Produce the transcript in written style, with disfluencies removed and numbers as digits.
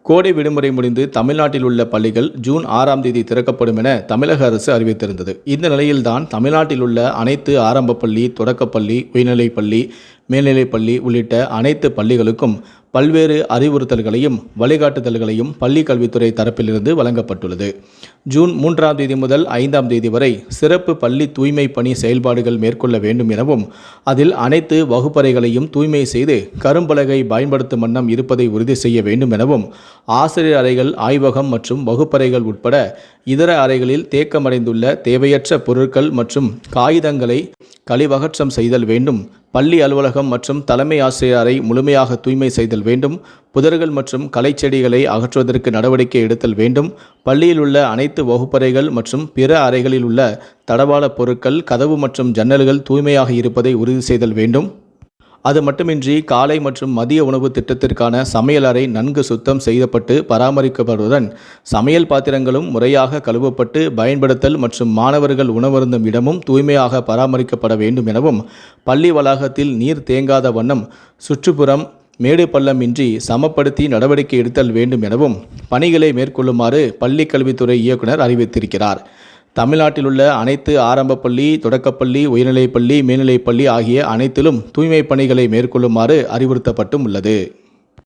கோடை விடுமுறை முடிந்து தமிழ்நாட்டில் உள்ள பள்ளிகள் ஜூன் 6ஆம் தேதி திறக்கப்படும் என தமிழக அரசு அறிவித்திருந்தது. இந்த நிலையில்தான் தமிழ்நாட்டில் உள்ள அனைத்து ஆரம்ப பள்ளி, தொடக்கப்பள்ளி, உயர்நிலைப்பள்ளி, மேல்நிலைப்பள்ளி உள்ளிட்ட அனைத்து பள்ளிகளுக்கும் பல்வேறு அறிவுறுத்தல்களையும் வழிகாட்டுதல்களையும் பள்ளிக் கல்வித்துறை தரப்பிலிருந்து வழங்கப்பட்டுள்ளது. ஜூன் 3ஆம் தேதி முதல் 5ஆம் தேதி வரை சிறப்பு பள்ளி தூய்மை பணி செயல்பாடுகள் மேற்கொள்ள வேண்டும் எனவும், அதில் அனைத்து வகுப்பறைகளையும் தூய்மை செய்து கரும்பலகை பயன்படுத்தும் வண்ணம் இருப்பதை உறுதி செய்ய வேண்டும் எனவும், ஆசிரியர் அறைகள், ஆய்வகம் மற்றும் வகுப்பறைகள் உட்பட இதர அறைகளில் தேக்கமடைந்துள்ள தேவையற்ற பொருட்கள் மற்றும் காகிதங்களை கழிவகற்றம் செய்தல் வேண்டும். பள்ளி அலுவலகம் மற்றும் தலைமை ஆசிரியர் அறை முழுமையாக தூய்மை செய்தல் வேண்டும். புதர்கள் மற்றும் களைச்செடிகளை அகற்றுவதற்கு நடவடிக்கை எடுத்தல் வேண்டும். பள்ளியில் உள்ள அனைத்து வகுப்பறைகள் மற்றும் பிற அறைகளில் உள்ள தடவாள பொருட்கள், கதவு மற்றும் ஜன்னல்கள் தூய்மையாக இருப்பதை உறுதி செய்தல் வேண்டும். அது மட்டுமின்றி காலை மற்றும் மதிய உணவு திட்டத்திற்கான சமையல் அறை நன்கு சுத்தம் செய்யப்பட்டு பராமரிக்கப்படுவதுடன் சமையல் பாத்திரங்களும் முறையாக கழுவப்பட்டு பயன்படுத்தல் மற்றும் மாணவர்கள் உணவருந்தும் இடமும் தூய்மையாக பராமரிக்கப்பட வேண்டும் எனவும், பள்ளி வளாகத்தில் நீர் தேங்காத வண்ணம் சுற்றுப்புறம் மேடு பள்ளம் இன்றி சமப்படுத்தி நடவடிக்கை எடுத்தல் வேண்டும் எனவும் பணிகளை மேற்கொள்ளுமாறு பள்ளி கல்வித்துறை இயக்குனர் அறிவித்திருக்கிறார். தமிழ்நாட்டில் உள்ள அனைத்து ஆரம்ப பள்ளி, தொடக்கப்பள்ளி, உயர்நிலைப்பள்ளி, மேல்நிலைப்பள்ளி ஆகிய அனைத்திலும் தூய்மை பணிகளை மேற்கொள்ளுமாறு அறிவுறுத்தப்பட்டும் உள்ளது.